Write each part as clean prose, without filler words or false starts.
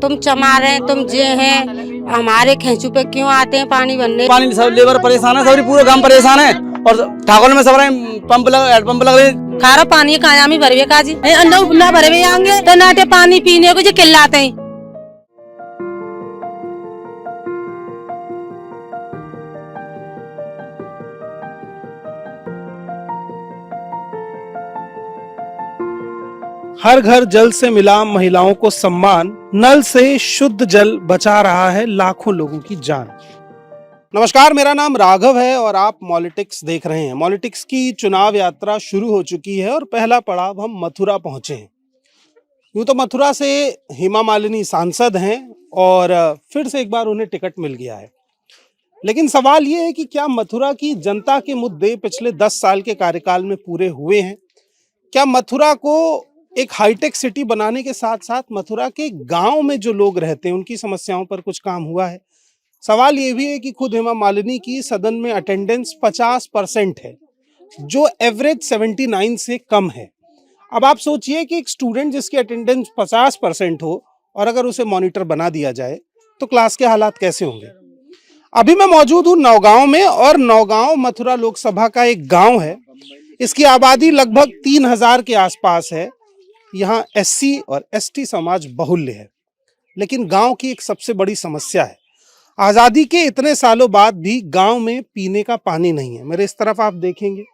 तुम चमा रहे हैं, तुम जे हैं, हमारे खेचू पे क्यों आते हैं पानी भरने? पानी सब लेबर परेशान है, सब पूरा गांव परेशान है। और ठाकुर में सब पंप लग रहे खारा पानी कायामी भरवे काजी ना भरवे आएंगे तो नाटे पानी पीने को जो चिल्लाते हैं। हर घर जल से मिला महिलाओं को सम्मान, नल से शुद्ध जल बचा रहा है लाखों लोगों की जान। नमस्कार, मेरा नाम राघव है और आप मॉलिटिक्स देख रहे हैं। मॉलिटिक्स की चुनाव यात्रा शुरू हो चुकी है और पहला पड़ाव हम मथुरा पहुंचे हैं। यूं तो मथुरा से हेमा मालिनी सांसद हैं और फिर से एक बार उन्हें टिकट मिल गया है। लेकिन सवाल ये है कि क्या मथुरा की जनता के मुद्दे पिछले 10 साल के कार्यकाल में पूरे हुए हैं? क्या मथुरा को एक हाईटेक सिटी बनाने के साथ साथ मथुरा के गांव में जो लोग रहते हैं उनकी समस्याओं पर कुछ काम हुआ है? सवाल ये भी है कि खुद हेमा मालिनी की सदन में अटेंडेंस 50% है, जो एवरेज 79 से कम है। अब आप सोचिए कि एक स्टूडेंट जिसकी अटेंडेंस 50% हो और अगर उसे मॉनिटर बना दिया जाए तो क्लास के हालात कैसे होंगे? अभी मैं मौजूद हूँ नौगांव में, और नौगांव मथुरा लोकसभा का एक गांव है। इसकी आबादी लगभग 3000 के आसपास है। यहाँ एससी और एसटी समाज बहुल्य है। लेकिन गांव की एक सबसे बड़ी समस्या है, आज़ादी के इतने सालों बाद भी गांव में पीने का पानी नहीं है। मेरे इस तरफ आप देखेंगे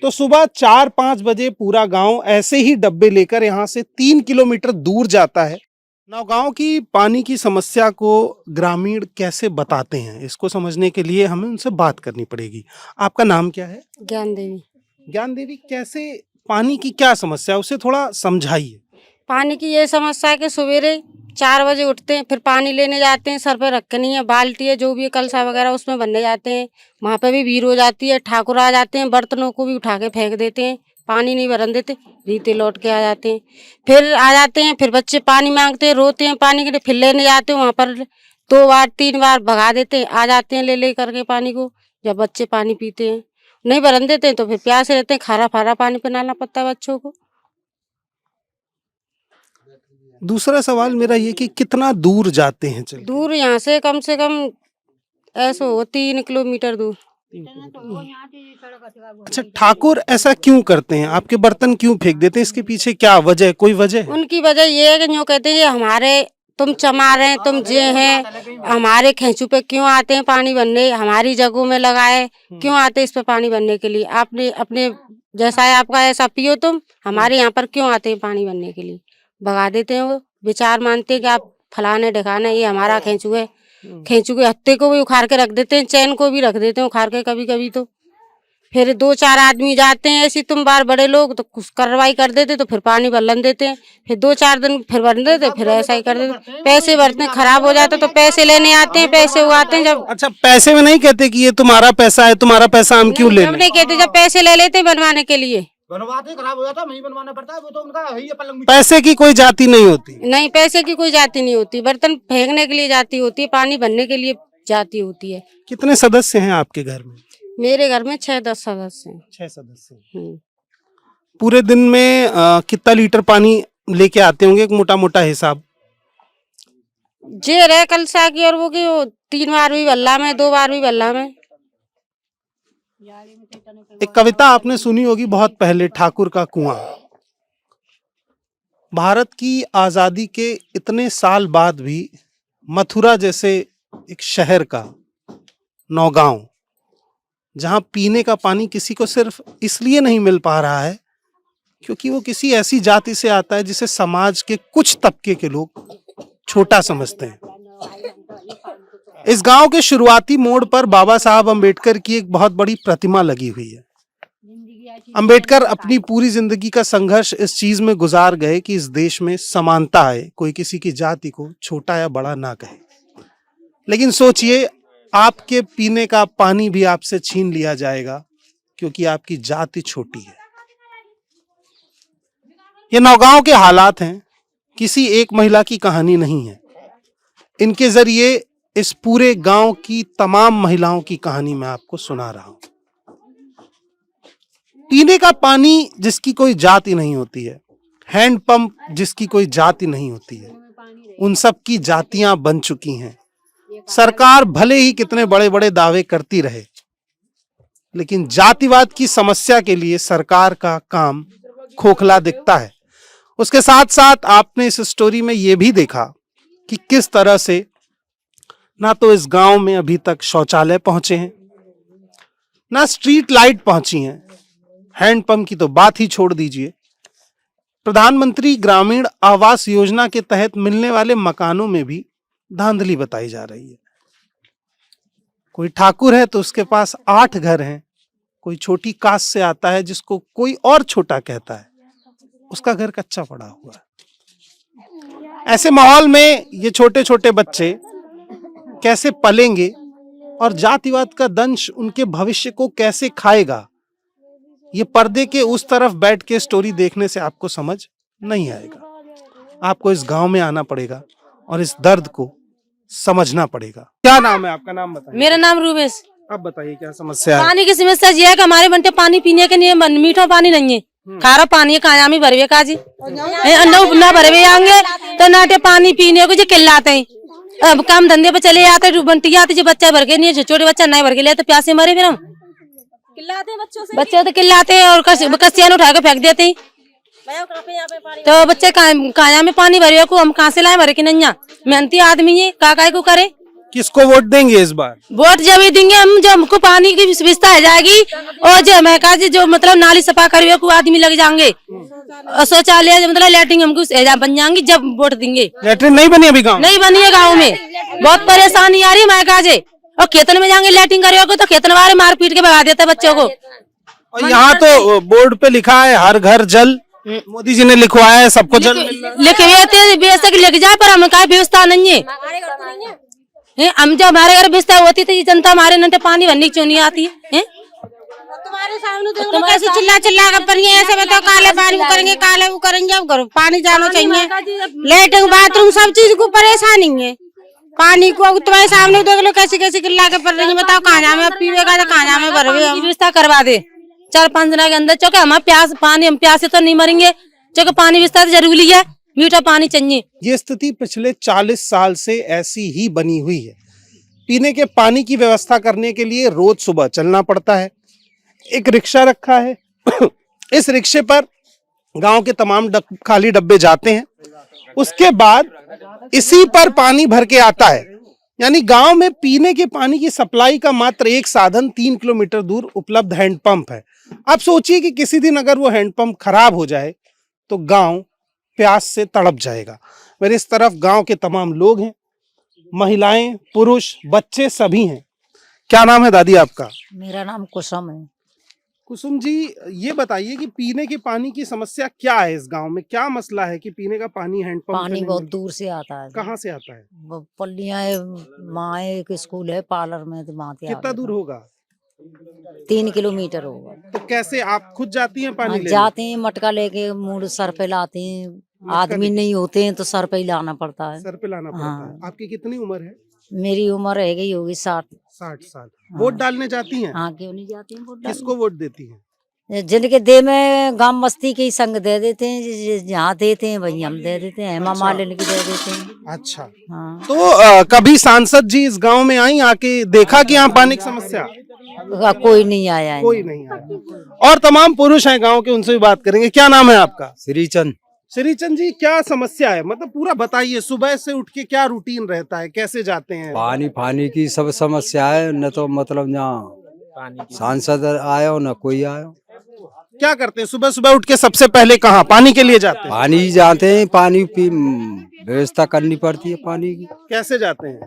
तो सुबह 4-5 बजे पूरा गांव ऐसे ही डब्बे लेकर यहाँ से 3 किलोमीटर दूर जाता है। नौगांव की पानी की समस्या को ग्रामीण कैसे बताते हैं, इसको समझने के लिए हमें उनसे बात करनी पड़ेगी। आपका नाम क्या है? ज्ञान देवी। ज्ञान देवी, कैसे पानी की क्या समस्या है, उसे थोड़ा समझाइए। पानी की ये समस्या है कि सवेरे 4 बजे उठते हैं, फिर पानी लेने जाते हैं, सर पे रख के नहीं है, बाल्टी है जो भी है कलसा वगैरह उसमें भरने जाते हैं। वहाँ पे भी भीड़ हो जाती है, ठाकुर आ जाते हैं, बर्तनों को भी उठा के फेंक देते हैं, पानी नहीं भरन देते, रीते लौट के आ जाते हैं। फिर आ जाते हैं, फिर बच्चे पानी मांगते हैं, रोते हैं पानी के लिए, फिर लेने जाते हैं, वहाँ पर 2 बार 3 बार भगा देते हैं, आ जाते हैं ले करके पानी को। जब बच्चे पानी पीते हैं, नहीं भरन देते हैं तो फिर प्यासे रहते हैं, खारा फारा पानी पिलाना पड़ता है बच्चों को। दूसरा सवाल मेरा ये कि कितना दूर जाते हैं चल के? दूर यहाँ से कम ऐसा हो 3 किलोमीटर दूर। अच्छा, ठाकुर ऐसा क्यों करते हैं? आपके बर्तन क्यों फेंक देते हैं? इसके पीछे क्या वजह है? कोई वजह है? उनकी वजह ये है कि जो कहते हैं हमारे तुम चमा रहे हैं, तुम जे हैं, हमारे खेचू पे क्यों आते हैं पानी भरने? हमारी जगहों में लगाए क्यों आते इस पे पानी भरने के लिए? आपने अपने जैसा है आपका ऐसा पियो, तुम हमारे यहाँ पर क्यों आते हैं पानी भरने के लिए? भगा देते हैं। वो विचार मानते हैं कि आप फलाने ढकाने ये हमारा खेचू है। खेचू के हत्ते को भी उखाड़ के रख देते हैं, चैन को भी रख देते हैं उखाड़ के कभी कभी। तो फिर 2-4 आदमी जाते हैं ऐसी तुम बार बड़े लोग तो कुछ कार्रवाई कर देते तो फिर पानी भरन देते हैं, फिर 2-4 दिन फिर भर देते, फिर ऐसा ही कर देते। पैसे भरते खराब हो जाते तो पैसे लेने आते हैं, पैसे उगाते हैं। जब अच्छा, पैसे में नहीं कहते कि ये तुम्हारा पैसा है, तुम्हारा पैसा हम क्यों ले जब लें? नहीं कहते, जब पैसे ले लेते बनवाने के लिए। बनवाते खराब हो जाता, नहीं बनवाना पड़ता है, वो तो उनका है ही पलंग। पैसे की कोई जाति नहीं होती। नहीं, पैसे की कोई जाति नहीं होती, बर्तन फेंकने के लिए जाती होती है, पानी भरने के लिए जाती होती है। कितने सदस्य हैं आपके घर में? मेरे घर में 6-10 सदस्य हैं। 6 सदस्य। हम्म। पूरे दिन में कितना लीटर पानी लेके आते होंगे, एक मोटा मोटा हिसाब? जे रहे कलसा की और वो की 3 बार भी बल्ला में, 2 बार भी बल्ला में। एक कविता आपने सुनी होगी बहुत पहले, ठाकुर का कुआं। भारत की आजादी के इतने साल बाद भी मथुरा जैसे एक शहर का नौगांव, जहां पीने का पानी किसी को सिर्फ इसलिए नहीं मिल पा रहा है क्योंकि वो किसी ऐसी जाति से आता है जिसे समाज के कुछ तबके के लोग छोटा समझते हैं। इस गांव के शुरुआती मोड़ पर बाबा साहब अम्बेडकर की एक बहुत बड़ी प्रतिमा लगी हुई है। अम्बेडकर अपनी पूरी जिंदगी का संघर्ष इस चीज में गुजार गए कि इस देश में समानता आए, कोई किसी की जाति को छोटा या बड़ा ना कहे। लेकिन सोचिए, आपके पीने का पानी भी आपसे छीन लिया जाएगा क्योंकि आपकी जाति छोटी है। ये नौगांव के हालात हैं, किसी एक महिला की कहानी नहीं है। इनके जरिए इस पूरे गांव की तमाम महिलाओं की कहानी मैं आपको सुना रहा हूं। पीने का पानी जिसकी कोई जाति नहीं होती है, हैंड पंप जिसकी कोई जाति नहीं होती है, उन सब की जातियां बन चुकी हैं। सरकार भले ही कितने बड़े बड़े दावे करती रहे, लेकिन जातिवाद की समस्या के लिए सरकार का काम खोखला दिखता है। उसके साथ साथ आपने इस स्टोरी में यह भी देखा कि किस तरह से ना तो इस गांव में अभी तक शौचालय पहुंचे हैं, ना स्ट्रीट लाइट पहुंची हैं, हैंडपंप की तो बात ही छोड़ दीजिए। प्रधानमंत्री ग्रामीण आवास योजना के तहत मिलने वाले मकानों में भी धांधली बताई जा रही है। कोई ठाकुर है तो उसके पास 8 घर हैं, कोई छोटी कास्ट से आता है जिसको कोई और छोटा कहता है, उसका घर कच्चा पड़ा हुआ है। ऐसे माहौल में ये छोटे छोटे बच्चे कैसे पलेंगे और जातिवाद का दंश उनके भविष्य को कैसे खाएगा, ये पर्दे के उस तरफ बैठ के स्टोरी देखने से आपको समझ नहीं आएगा। आपको इस गांव में आना पड़ेगा और इस दर्द को समझना पड़ेगा। क्या नाम है आपका? नाम बताइए। मेरा नाम रूबेश। अब बताइए क्या समस्या है? पानी की समस्या ये है कि हमारे बनते पानी पीने के लिए मीठा पानी नहीं है, खारा पानी है। कायामी भरवे काजी ना भरवे आएंगे तो नाटे पानी पीने को जो किल्लाते हैं। अब काम धंधे पे चले जाते बंटी आते जो बच्चा भर के नहीं, छोटे बच्चा नहीं भर के ले तो प्यासे मरे। फिर हम बच्चे तो किल्लाते हैं और कसियान उठा के फेंक देते हैं। तो बच्चे काया में पानी भरे को हम कहाँ से लाए? भरे की नैया मेहनती आदमी है, का को करे। किसको वोट देंगे इस बार? वोट जब ही देंगे हम जब हमको पानी की व्यवस्था हो जाएगी और जो महका जी जो मतलब नाली सफा करवे को आदमी लग जाएंगे और शौचालय मतलब लैट्रिन हमको बन जाएंगी जब वोट देंगे। लैट्रिन नहीं बनी अभी? गाँव नहीं बनी है, गाँव में बहुत परेशानी आ रही है महका जी। और खेतन में जाएंगे लैट्रिन करवे को तो खेतन वाले मार पीट के भगा देते बच्चों को। और यहाँ तो बोर्ड पे लिखा है हर घर जल, मोदी जी ने लिखवाया है सबको जल लिख जाए, पर हमें क्या व्यवस्था नहीं है। हम जब हमारे घर व्यवस्था होती तो ये जनता हमारे नंटे पानी भरने क्यों नहीं आती है? तुम्हारे सामने तो कैसे चिल्ला चिल्ला कर पर ऐसे बताओ काले पानी वो करेंगे, काले वो करेंगे। अब घरों पानी जाना चाहिए, लेटरिन बाथरूम सब चीज को परेशानी है। पानी को तुम्हारे सामने देख लो कैसे कैसे चिल्ला के पड़ रही है। बताओ कहाँ जामे अब पीवेगा तो कहाँ जामे भरवे। व्यवस्था करवा दे 4-5 दिन के अंदर, चौके हमारे प्यास पानी हम प्यासे तो नहीं मरेंगे, चौके पानी व्यवस्था जरूरी है, मीठा पानी चाहिए। ये स्थिति पिछले 40 साल से ऐसी ही बनी हुई है। पीने के पानी की व्यवस्था करने के लिए रोज सुबह चलना पड़ता है। एक रिक्शा रखा है इस रिक्शे पर गांव के तमाम खाली डब्बे जाते हैं, उसके बाद इसी पर पानी भर के आता है। यानी गांव में पीने के पानी की सप्लाई का मात्र एक साधन 3 किलोमीटर दूर उपलब्ध हैंडपंप है। आप सोचिए कि किसी दिन अगर वो हैंडपंप खराब हो जाए तो गांव प्यास से तड़प जाएगा। मेरे इस तरफ गांव के तमाम लोग हैं, महिलाएं, पुरुष, बच्चे सभी हैं। क्या नाम है दादी आपका? मेरा नाम कुसुम है। कुसुम जी, ये बताइए कि पीने के पानी की समस्या क्या है इस गांव में? क्या मसला है कि पीने का पानी हैंडपंप पानी बहुत दूर से आता है। कहाँ से आता है? पल्लियाँ माँ एक स्कूल है पार्लर में, तो वहाँ कितना दूर होगा? 3 किलोमीटर होगा। तो कैसे आप खुद जाती हैं पानी लेने? जाते हैं मटका लेके, मूड सर पे लाते हैं। आदमी नहीं होते हैं तो सर पे ही लाना पड़ता है। सर पे लाना पड़ता है। आपकी कितनी उम्र है? मेरी उम्र है गई होगी 60 साल। वोट डालने जाती हैं? हाँ, क्यों नहीं जाती हैं वोट डालने? किसको वोट देती हैं? जिनके दे में गांव मस्ती के ही संग दे देते हैं, जहाँ देते हैं वही हम दे देते हैं। हेमा मालिनी की दे देते हैं। अच्छा, हाँ। तो कभी सांसद जी इस गांव में आई, आके देखा कि यहाँ पानी की समस्या? कोई नहीं आया है। कोई नहीं आया। और तमाम पुरुष हैं गांव के, उनसे भी बात करेंगे। क्या नाम है आपका? श्रीचंद। श्रीचंद जी, क्या समस्या है? मतलब पूरा बताइए, सुबह से उठ के क्या रूटीन रहता है, कैसे जाते हैं? पानी की सब समस्या है, न तो मतलब यहाँ सांसद आयो न कोई आयो। क्या करते हैं सुबह सुबह उठ के? सबसे पहले कहाँ पानी के लिए जाते हैं? पानी जाते हैं, पानी की व्यवस्था करनी पड़ती है पानी की। कैसे जाते हैं?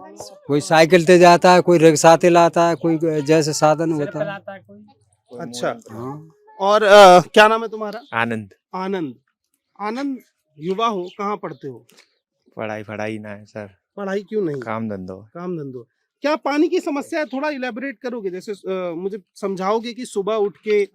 कोई साइकिल से जाता है, कोई रिक्शा से लाता है, कोई जैसे साधन होता है। अच्छा, हाँ। और क्या नाम है तुम्हारा? आनंद। आनंद, युवा हो, कहाँ पढ़ते हो? पढ़ाई ना है सर। पढ़ाई क्यों नहीं? काम धंधो। क्या पानी की समस्या है? थोड़ा इलेबोरेट करोगे? जैसे मुझे समझाओगे कि सुबह उठ के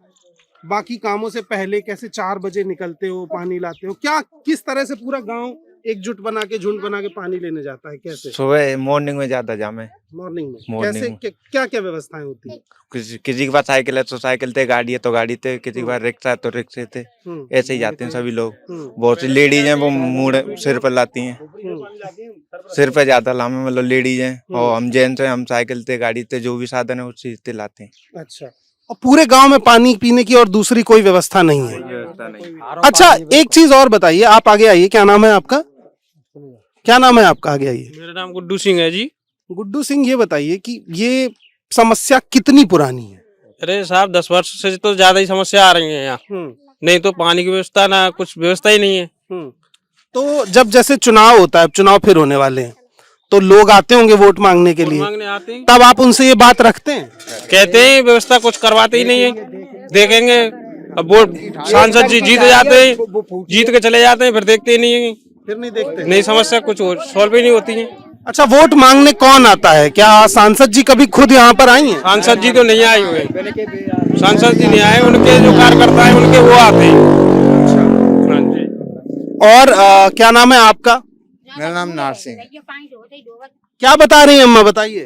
बाकी कामों से पहले कैसे 4 बजे निकलते हो, पानी लाते हो, क्या किस तरह से पूरा गांव एकजुट बना के झुंड बना के पानी लेने जाता है, कैसे? सुबह मॉर्निंग में ज्यादा जाम है। मॉर्निंग में मॉर्निंग कैसे में। क्या क्या व्यवस्थाएं होती है? किसी के पास साइकिल है तो साइकिल थे, गाड़ी है तो गाड़ी थे, किसी के पास रिक्शा है तो रिक्शे थे, ऐसे ही जाते हैं सभी लोग। बहुत सी लेडीज हैं वो मुंह सिर पर लाती हैं, सिर पे ज्यादा लामे मतलब लेडीज हैं, और हम जेंट्स हैं, हम साइकिल थे गाड़ी थे जो भी साधन है उसी से लाते हैं। अच्छा, और पूरे गांव में पानी पीने की और दूसरी कोई व्यवस्था नहीं है? व्यवस्था नहीं। अच्छा, एक चीज और बताइए, आप आगे आइए, क्या नाम है आपका? क्या नाम है आपका? आगे आइए। मेरा नाम गुड्डू सिंह है जी। गुड्डू सिंह, ये बताइए कि ये समस्या कितनी पुरानी है? अरे साहब 10 वर्ष से तो ज्यादा ही समस्या आ रही है यहाँ। नहीं तो पानी की व्यवस्था ना कुछ व्यवस्था ही नहीं है। तो जब जैसे चुनाव होता है, चुनाव फिर होने वाले हैं, तो लोग आते होंगे वोट मांगने के लिए, मांगने आते हैं, तब आप उनसे ये बात रखते हैं? कहते हैं व्यवस्था कुछ करवाते ही नहीं है। देखेंगे अब वोट सांसद जी जीत जाते हैं, जीत के चले जाते हैं, फिर देखते ही नहीं है, फिर नहीं देखते? नहीं समस्या कुछ सॉल्व ही नहीं होती है। अच्छा, वोट मांगने कौन आता है? क्या सांसद जी कभी खुद यहाँ पर आई हैं? सांसद जी तो नहीं आए हुए, सांसद जी नहीं आए, उनके जो कार्यकर्ता है उनके वो आते हैं। हाँ जी। और क्या नाम है आपका? मेरा नाम नार सिंह। क्या बता रही हैं अम्मा, बताइए।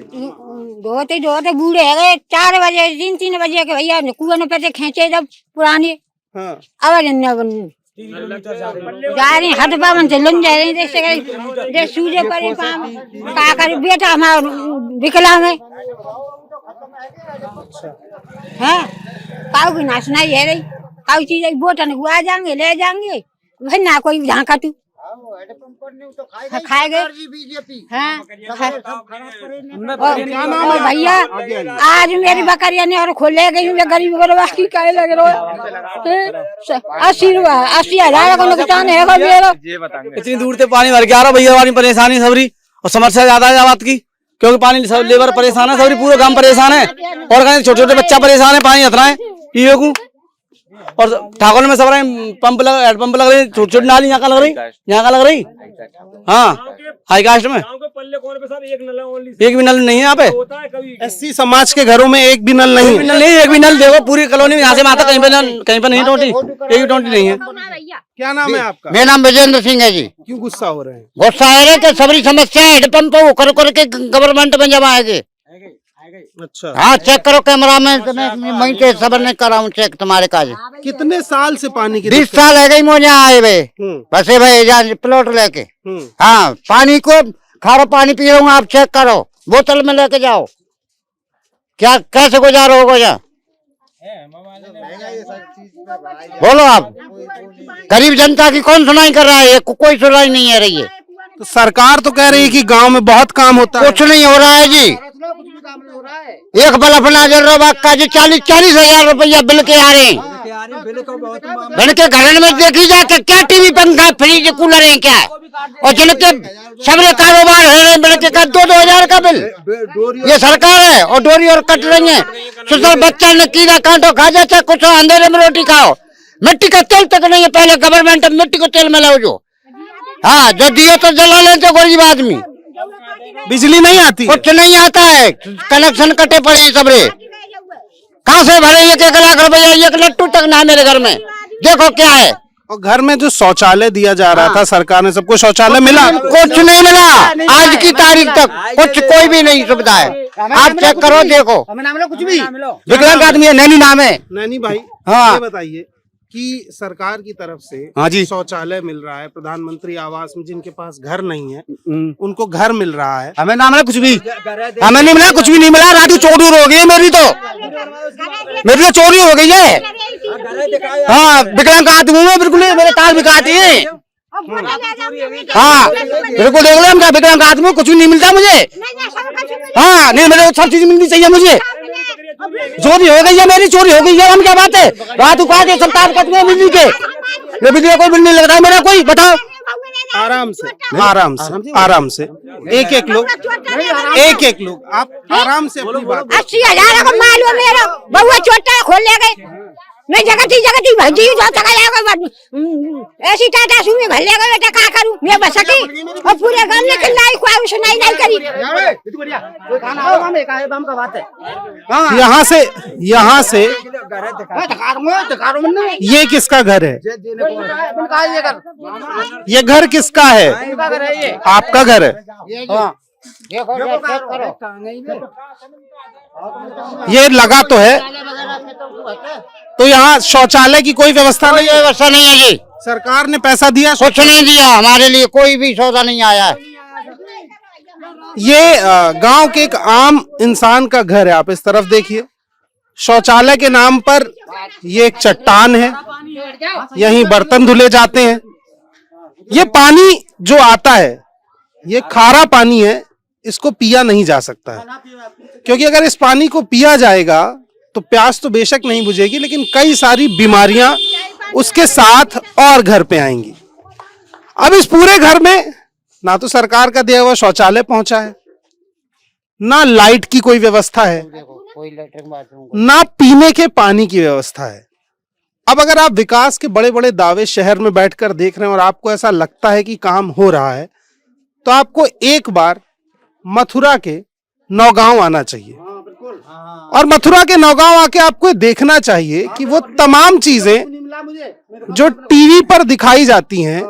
धोते बूढ़े है गए 4 बजे 3 बजे के भैया कुएं में पैसे खींचे जब पुराने हाँ। अब जा रही हटबा मन से लन जा रही दे सूजे करे काम का करे बेटा हमारा विकलांग है। हाँ, काऊ की नाचना ही है रही, काऊ चीज बोटन हुआ जाएंगे ले जाएंगे भाई ना कोई झांका तू खाए गए। हाँ, क्या नाम है भैया? आज मेरी बकरिया ने और खोले गई गरीब की करे लगे 80,000 का नुकसान है मेरा। इतनी दूर से पानी भर के आ रहा भैया, पानी परेशानी सबरी और समस्या ज्यादा है बात की, क्योंकि पानी सब लेबर परेशान है, सबरी पूरा गांव परेशान है, और छोटे छोटे बच्चा परेशान है, पानी इतना है पीने को। और ठाकुर में सब रहे पंप हेड पंप लग रही, छोटी छोटी नाली यहाँ का लग रही, यहाँ का लग रही। हाँ, हाई कास्ट में एक भी नल नहीं है यहाँ पे। एससी समाज के घरों में एक भी नल नहीं है? एक भी नल देखो पूरी कॉलोनी में, यहाँ से माता कहीं पे नहीं टोटी, एक भी टोटी नहीं है। क्या नाम है आपका? मेरा नाम विजेंद्र सिंह है जी। क्यों गुस्सा हो रहे हैं? गुस्सा आ रहा है कि सबरी समस्या हेडपंप वो कर करके गवर्नमेंट में जमा आएगी। अच्छा, हाँ, चेक करो कैमरा में, वहीं के सबर ने कराऊं चेक तुम्हारे काज। कितने साल से पानी की 20 साल है गई मुझे आए हुए बसे भाई जान प्लॉट लेके। हाँ, पानी को खारा पानी पी रहा हूँ, आप चेक करो, बोतल में लेके जाओ। क्या कैसे गुजारो होगा जा बोलो आप? गरीब जनता की कौन सुनाई कर रहा है? कोई सुनाई नहीं है रही है। तो सरकार तो कह रही है कि गांव में बहुत काम होता है। कुछ नहीं हो रहा है जी। एक बल्ब ना जल रहा का जी 40,000 रुपया बिल के आ रहे हैं। बिल के घर में देखी जाए क्या टीवी पंखा फ्रिज कूलर है क्या? और जिनके सबरे कारोबार हो रहे बिल के 2,000 का बिल। ये सरकार है और डोरी और कट रही है। सुसर बच्चा ने कीड़ा कांटो खा जाता, कुछ अंधेरे में रोटी खाओ। मिट्टी का तेल तक नहीं है, पहले गवर्नमेंट मिट्टी को तेल में लाओ जो। हाँ, जो दिए तो जला लेते गरीब आदमी। बिजली नहीं आती? कुछ नहीं आता है, कनेक्शन कटे पड़े हैं सबरे। कहाँ से भरे 1-1 लाख रुपया? 1 लट्टू तक ना मेरे घर में। देखो क्या है। और घर में जो शौचालय दिया जा रहा था, सरकार ने सबको शौचालय मिला? कुछ नहीं मिला आज की तारीख तक, कुछ कोई भी नहीं सुविधा है। आप चेक करो, देखो। कुछ भी विकलांग आदमी है, नैनी नाम है। नैनी भाई, हाँ। ये बताइए कि सरकार की तरफ से हाँ जी, शौचालय मिल रहा है, प्रधानमंत्री आवास में जिनके पास घर नहीं है उनको घर मिल रहा है, हमें ना मिला कुछ भी, हमें नहीं मिला, कुछ भी नहीं मिला। राजू चोरी हो गई है मेरी तो चोरी हो गई है। हाँ, विकलांग आदमी में बिल्कुल मेरे तार बिकाती है। हाँ, बिल्कुल देख लो, हम विकलांग आदमी कुछ भी नहीं मिलता मुझे। हाँ, नहीं मेरे सब चीज मिलनी चाहिए मुझे। चोरी हो गई है मेरी, चोरी हो गई है, हम क्या बात है? रात उठा के सब तार कट गए बिजली के, ये बिजली कोई बिल नहीं लगता है मेरा, कोई बताओ। आराम से आराम से आराम से एक लोग आप आराम से अपनी बात। 80,000 का माल है मेरा, बहुआ छोटा खोल ले गए। मैं जगती भजी जो ऐसी टाटा सुमी भर ले गए बेटा, क्या करूं मैं? बस सकी और पूरे गांव ने खिलाई कोई सुनाई नहीं करी। यहाँ से ये किसका घर है? ये घर किसका है? आपका घर है? ये लगा तो है, तो यहाँ शौचालय की कोई व्यवस्था नहीं है? व्यवस्था नहीं है जी, सरकार ने पैसा दिया? कुछ नहीं दिया हमारे लिए, कोई भी सौदा नहीं आया है। ये गांव के एक आम इंसान का घर है। आप इस तरफ देखिए, शौचालय के नाम पर ये एक चट्टान है, यहीं बर्तन धुले जाते हैं। ये पानी जो आता है ये खारा पानी है, इसको पिया नहीं जा सकता है, क्योंकि अगर इस पानी को पिया जाएगा तो प्यास तो बेशक नहीं बुझेगी, लेकिन कई सारी बीमारियां उसके साथ और घर पे आएंगी। अब इस पूरे घर में ना तो सरकार का दिया हुआ शौचालय पहुंचा है, ना लाइट की कोई व्यवस्था है, ना पीने के पानी की व्यवस्था है। अब अगर आप विकास के बड़े बड़े दावे शहर में बैठकर देख रहे हैं और आपको ऐसा लगता है कि काम हो रहा है, तो आपको एक बार मथुरा के नौगांव आना चाहिए, और मथुरा के नौगांव आके आपको देखना चाहिए कि वो तमाम चीजें जो टीवी पर दिखाई जाती हैं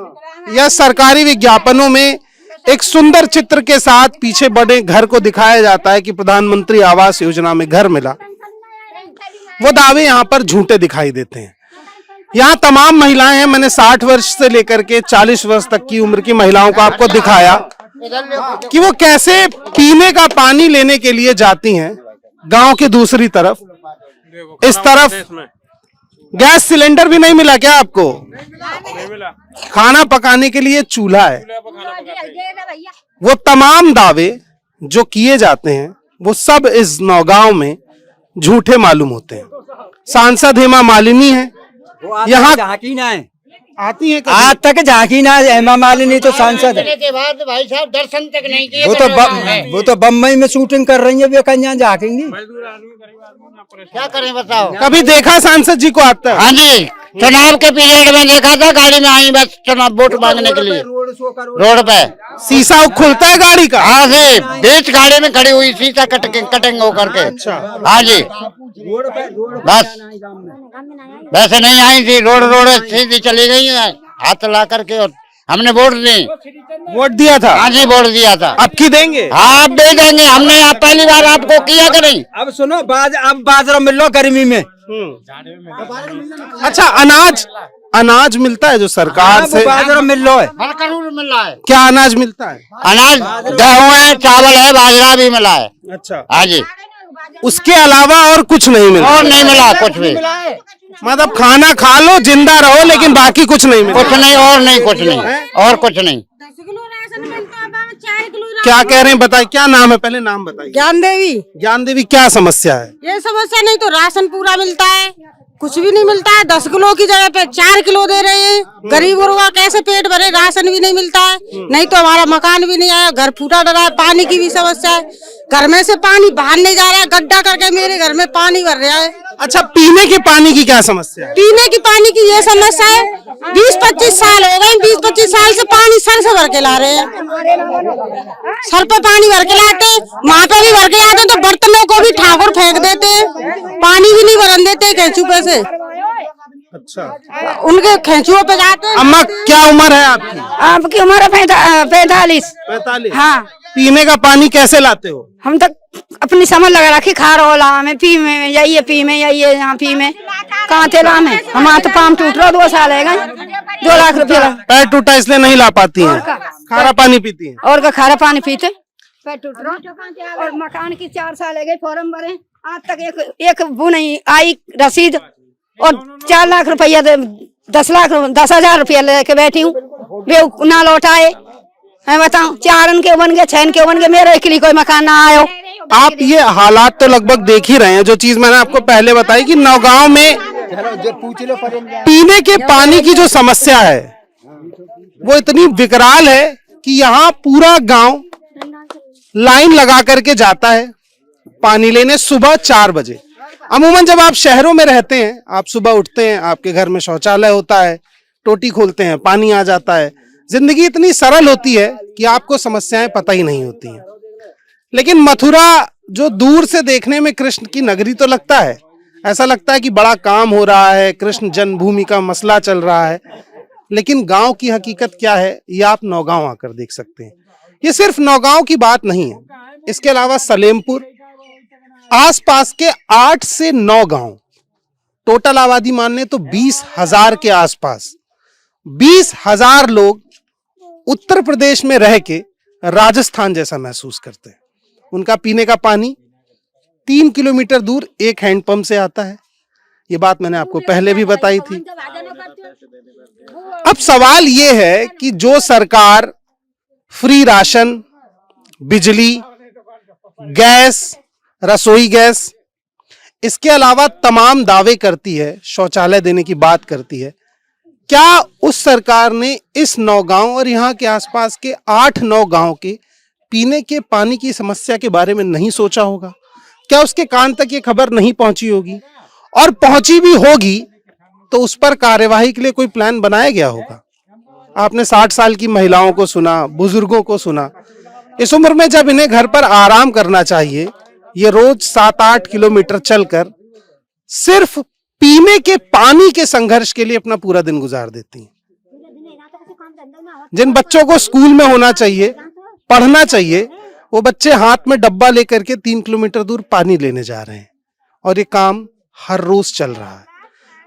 या सरकारी विज्ञापनों में एक सुंदर चित्र के साथ पीछे बड़े घर को दिखाया जाता है कि प्रधानमंत्री आवास योजना में घर मिला, वो दावे यहाँ पर झूठे दिखाई देते हैं। यहाँ तमाम महिलाएं हैं, मैंने 60 वर्ष से लेकर के 40 वर्ष तक की उम्र की महिलाओं को आपको दिखाया कि वो कैसे पीने का पानी लेने के लिए जाती हैं गांव के दूसरी तरफ। इस तरफ गैस सिलेंडर भी नहीं मिला क्या आपको? खाना पकाने के लिए चूल्हा है। वो तमाम दावे जो किए जाते हैं वो सब इस नौगांव में झूठे मालूम होते हैं। सांसद हेमा मालिनी है, यहाँ झांकी ना है, आती है आज तक झांकी ना है। हेमा मालिनी तो सांसद है, के बाद भाई साहब दर्शन तक नहीं किए। वो तो बम्बई में शूटिंग कर रही है, वे कहीं झांकेंगी। क्या करें बताओ। कभी देखा सांसद जी को आता है? हाँ जी, चुनाव के पीरियड में देखा था, गाड़ी में आई बस चुनाव वोट मांगने के लिए रोड पे। शीशा खुलता है गाड़ी का? हाँ जी, बीच गाड़ी में खड़ी हुई, शीशा कटिंग होकर के। अच्छा, हाँ जी, बस वैसे नहीं आई थी, रोड सीधी चली गई है, हाथ ला करके, और हमने वोट दिया था। हाँ जी, वोट दिया था। अब की देंगे? हाँ, आप दे देंगे, हमने आप पहली बार आपको किया करें। अब सुनो, अब बाजरा मिल लो गर्मी में। अच्छा, अनाज मिलता है जो सरकार से? बाजरा मिल लो है, हर करोड़ मिल रहा है। क्या अनाज मिलता है? अनाज गेहूँ है, चावल है, बाजरा भी मिला है। अच्छा, हाँ जी, उसके अलावा और कुछ नहीं मिला? और नहीं मिला कुछ भी। मतलब खाना खा लो, जिंदा रहो, लेकिन बाकी कुछ नहीं मिला? कुछ नहीं, और नहीं, कुछ नहीं, और कुछ नहीं। क्या कह रहे हैं बताइए, क्या नाम है? पहले नाम बताइए। ज्ञान देवी। ज्ञान देवी, क्या समस्या है? ये समस्या नहीं तो राशन पूरा मिलता है, कुछ भी नहीं मिलता है। 10 किलो की जगह पे 4 किलो दे रहे हैं। गरीबों का कैसे पेट भरे? राशन भी नहीं मिलता है, नहीं तो हमारा मकान भी नहीं आया, घर फूटा डरा है। पानी की भी समस्या है, घर में से पानी बाहर नहीं जा रहा है, गड्ढा करके मेरे घर में पानी भर रहा है। अच्छा, पीने के पानी की क्या समस्या है? पीने की पानी की ये समस्या है, 20-25 साल हो गए, 20-25 साल से पानी सर से भर के ला रहे हैं। सर पे पानी भर के लाते, माथा भी भर के लाते, तो बर्तनों को भी ठाकुर फेंक देते हैं, पानी भी नहीं भरन देते कैंचू पे से। अच्छा, उनके खेचुओं पे जाते हैं। अम्मा, क्या उम्र है आपकी? आपकी उम्र 45। 45। हाँ, पीने का पानी कैसे लाते हो? हम तक अपनी समझ लगा रखी, खा रोला में पी में जाइए, पी में जाइए, यहाँ पी में कहाँ थे लाम है। हमारा तो पाम टूट रहा, 2 साल है, 2 लाख रुपया। पैर टूटा इसलिए नहीं ला पाती हैं, खारा पानी पीती हैं। और का खारा पानी पीते, पैर टूट रहा। और मकान की 4 साल है गए, फॉर्म भरे, आज तक एक वो नहीं आई रसीद, और 4 लाख रुपया 10,000 रुपया लेके बैठी हूँ, वे ना लौटाए। मैं बताऊं, 4 के बन गए, 6 के बन गए, मेरे के लिए कोई मकान ना आयो। आप ये हालात तो लगभग देख ही रहे हैं। जो चीज मैंने आपको पहले बताई कि नौगांव में पीने के पानी की जो समस्या है वो इतनी विकराल है कि यहाँ पूरा गांव लाइन लगा करके जाता है पानी लेने सुबह 4 बजे। अमूमन जब आप शहरों में रहते हैं, आप सुबह उठते हैं, आपके घर में शौचालय होता है, टोटी खोलते हैं, पानी आ जाता है, जिंदगी इतनी सरल होती है कि आपको समस्याएं पता ही नहीं होती हैं। लेकिन मथुरा जो दूर से देखने में कृष्ण की नगरी तो लगता है, ऐसा लगता है कि बड़ा काम हो रहा है, कृष्ण जन्मभूमि का मसला चल रहा है, लेकिन गांव की हकीकत क्या है ये आप नौगांव आकर देख सकते हैं। ये सिर्फ नौगांव की बात नहीं है, इसके अलावा सलेमपुर, आसपास के 8 से 9 गांव, टोटल आबादी मानने तो 20,000 के आसपास, 20,000 लोग उत्तर प्रदेश में रह के राजस्थान जैसा महसूस करते हैं। उनका पीने का पानी 3 किलोमीटर दूर एक हैंडपंप से आता है। ये बात मैंने आपको पहले भी बताई थी। अब सवाल ये है कि जो सरकार फ्री राशन, बिजली, गैस, रसोई गैस, इसके अलावा तमाम दावे करती है, शौचालय देने की बात करती है, क्या उस सरकार ने इस 9 गांव और यहाँ के आसपास के 8-9 गांव के पीने के पानी की समस्या के बारे में नहीं सोचा होगा? क्या उसके कान तक ये खबर नहीं पहुंची होगी? और पहुंची भी होगी तो उस पर कार्यवाही के लिए कोई प्लान बनाया गया होगा? आपने 60 साल की महिलाओं को सुना, बुजुर्गों को सुना। इस उम्र में जब इन्हें घर पर आराम करना चाहिए, ये रोज 7-8 किलोमीटर चलकर सिर्फ पीने के पानी के संघर्ष के लिए अपना पूरा दिन गुजार देती हैं। जिन बच्चों को स्कूल में होना चाहिए, पढ़ना चाहिए, वो बच्चे हाथ में डब्बा लेकर के 3 किलोमीटर दूर पानी लेने जा रहे हैं और ये काम हर रोज चल रहा है।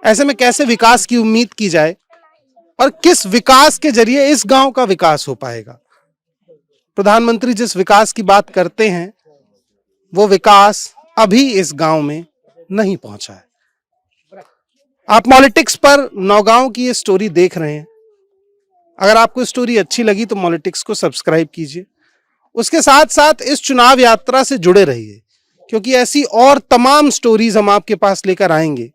ऐसे में कैसे विकास की उम्मीद की जाए और किस विकास के जरिए इस गांव का विकास हो पाएगा? प्रधानमंत्री जिस विकास की बात करते हैं वो विकास अभी इस गांव में नहीं पहुंचा है। आप पॉलिटिक्स पर नौगांव की ये स्टोरी देख रहे हैं। अगर आपको स्टोरी अच्छी लगी तो पॉलिटिक्स को सब्सक्राइब कीजिए। उसके साथ साथ इस चुनाव यात्रा से जुड़े रहिए, क्योंकि ऐसी और तमाम स्टोरीज हम आपके पास लेकर आएंगे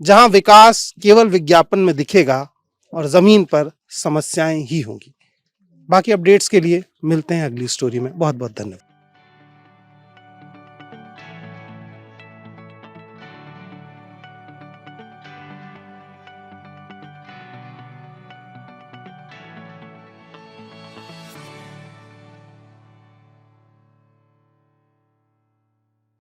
जहां विकास केवल विज्ञापन में दिखेगा और जमीन पर समस्याएं ही होंगी। बाकी अपडेट्स के लिए मिलते हैं अगली स्टोरी में। बहुत बहुत धन्यवाद।